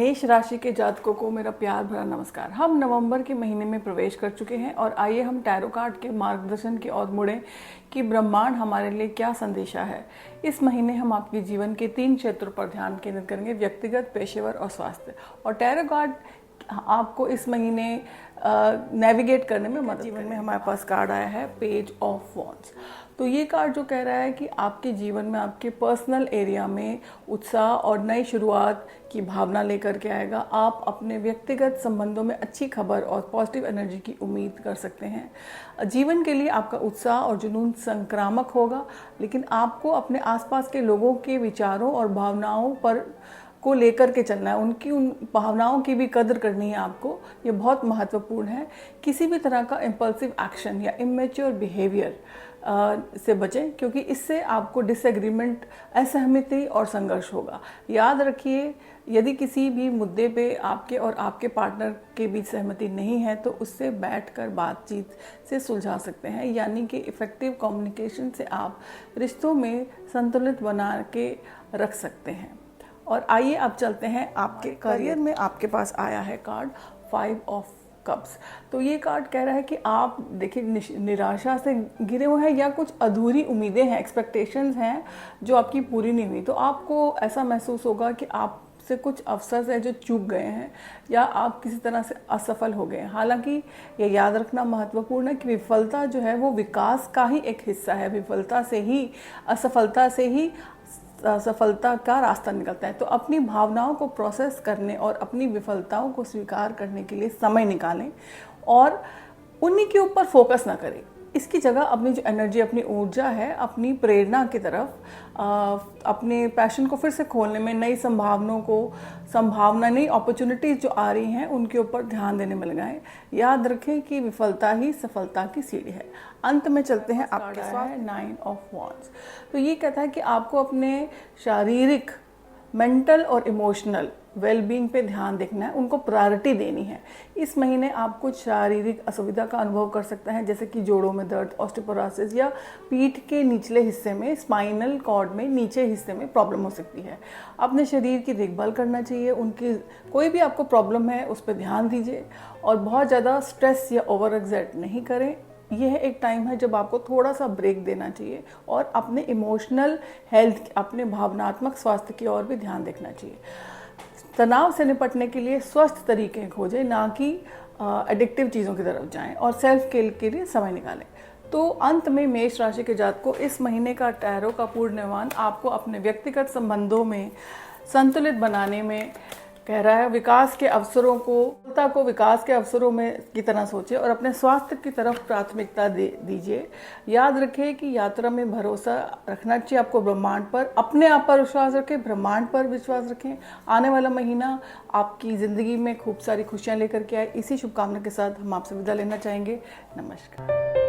मेष राशि के जातकों को मेरा प्यार भरा नमस्कार। हम नवंबर के महीने में प्रवेश कर चुके हैं और आइए हम टैरो कार्ड के मार्गदर्शन की ओर मुड़ें कि ब्रह्मांड हमारे लिए क्या संदेशा है। इस महीने हम आपके जीवन के 3 क्षेत्रों पर ध्यान केंद्रित करेंगे, व्यक्तिगत, पेशेवर और स्वास्थ्य। और टैरो कार्ड आपको इस महीने नेविगेट करने में मदद। जीवन में हमारे पास कार्ड आया है पेज ऑफ वॉन्ड्स। तो ये कार्ड जो कह रहा है कि आपके जीवन में आपके पर्सनल एरिया में उत्साह और नई शुरुआत की भावना लेकर के आएगा। आप अपने व्यक्तिगत संबंधों में अच्छी खबर और पॉजिटिव एनर्जी की उम्मीद कर सकते हैं। जीवन के लिए आपका उत्साह और जुनून संक्रामक होगा, लेकिन आपको अपने आसपास के लोगों के विचारों और भावनाओं पर को लेकर के चलना है, उनकी उन भावनाओं की भी कदर करनी है आपको। ये बहुत महत्वपूर्ण है। किसी भी तरह का इम्पल्सिव एक्शन या इमेच्योर बिहेवियर से बचें, क्योंकि इससे आपको डिसएग्रीमेंट, असहमति और संघर्ष होगा। याद रखिए, यदि किसी भी मुद्दे पे आपके और आपके पार्टनर के बीच सहमति नहीं है तो उससे बैठकर बातचीत से सुलझा सकते हैं। यानी कि इफ़ेक्टिव कम्युनिकेशन से आप रिश्तों में संतुलित बना के रख सकते हैं। और आइए अब चलते हैं आपके करियर में। आपके पास आया है कार्ड 5 ऑफ कप्स। तो ये कार्ड कह रहा है कि आप देखिए निराशा से घिरे हुए हैं या कुछ अधूरी उम्मीदें हैं, एक्सपेक्टेशंस हैं जो आपकी पूरी नहीं हुई। तो आपको ऐसा महसूस होगा कि आपसे कुछ अवसर है जो चूक गए हैं या आप किसी तरह से असफल हो गए हैं। हालांकि ये याद रखना महत्वपूर्ण है कि विफलता जो है वो विकास का ही एक हिस्सा है। विफलता से ही, असफलता से ही सफलता का रास्ता निकलता है। तो अपनी भावनाओं को प्रोसेस करने और अपनी विफलताओं को स्वीकार करने के लिए समय निकालें और उन्हीं के ऊपर फोकस ना करें। इसकी जगह अपनी जो एनर्जी, अपनी ऊर्जा है, अपनी प्रेरणा की तरफ, अपने पैशन को फिर से खोलने में, नई संभावना नई अपॉर्चुनिटीज जो आ रही हैं उनके ऊपर ध्यान देने में लगाएं। याद रखें कि विफलता ही सफलता की सीढ़ी है। अंत में चलते हैं आपके साथ 9 ऑफ वॉन्ड्स। तो ये कहता है कि आपको अपने शारीरिक, मेंटल और इमोशनल वेलबींग पे ध्यान देखना है, उनको प्रायोरिटी देनी है। इस महीने आप कुछ शारीरिक असुविधा का अनुभव कर सकते हैं, जैसे कि जोड़ों में दर्द, ऑस्टियोपोरोसिस या पीठ के निचले हिस्से में, स्पाइनल कॉर्ड में नीचे हिस्से में प्रॉब्लम हो सकती है। अपने शरीर की देखभाल करना चाहिए। उनकी कोई भी आपको प्रॉब्लम है उस पर ध्यान दीजिए और बहुत ज़्यादा स्ट्रेस या ओवर एक्सर्ट नहीं करें। यह एक टाइम है जब आपको थोड़ा सा ब्रेक देना चाहिए और अपने इमोशनल हेल्थ, अपने भावनात्मक स्वास्थ्य की ओर भी ध्यान देखना चाहिए। तनाव से निपटने के लिए स्वस्थ तरीके खोजें, ना कि एडिक्टिव चीज़ों की तरफ जाएं, और सेल्फ केयर के लिए समय निकालें। तो अंत में मेष राशि के जातकों, इस महीने का टैरो का पूर्वानुमान आपको अपने व्यक्तिगत संबंधों में संतुलित बनाने में कह रहा है। विकास के अवसरों में की तरह सोचें और अपने स्वास्थ्य की तरफ प्राथमिकता दीजिए। याद रखें कि यात्रा में भरोसा रखना चाहिए आपको ब्रह्मांड पर। अपने आप पर विश्वास रखें, ब्रह्मांड पर विश्वास रखें। आने वाला महीना आपकी ज़िंदगी में खूब सारी खुशियाँ लेकर के आए। इसी शुभकामना के साथ हम आपसे विदा लेना चाहेंगे। नमस्कार।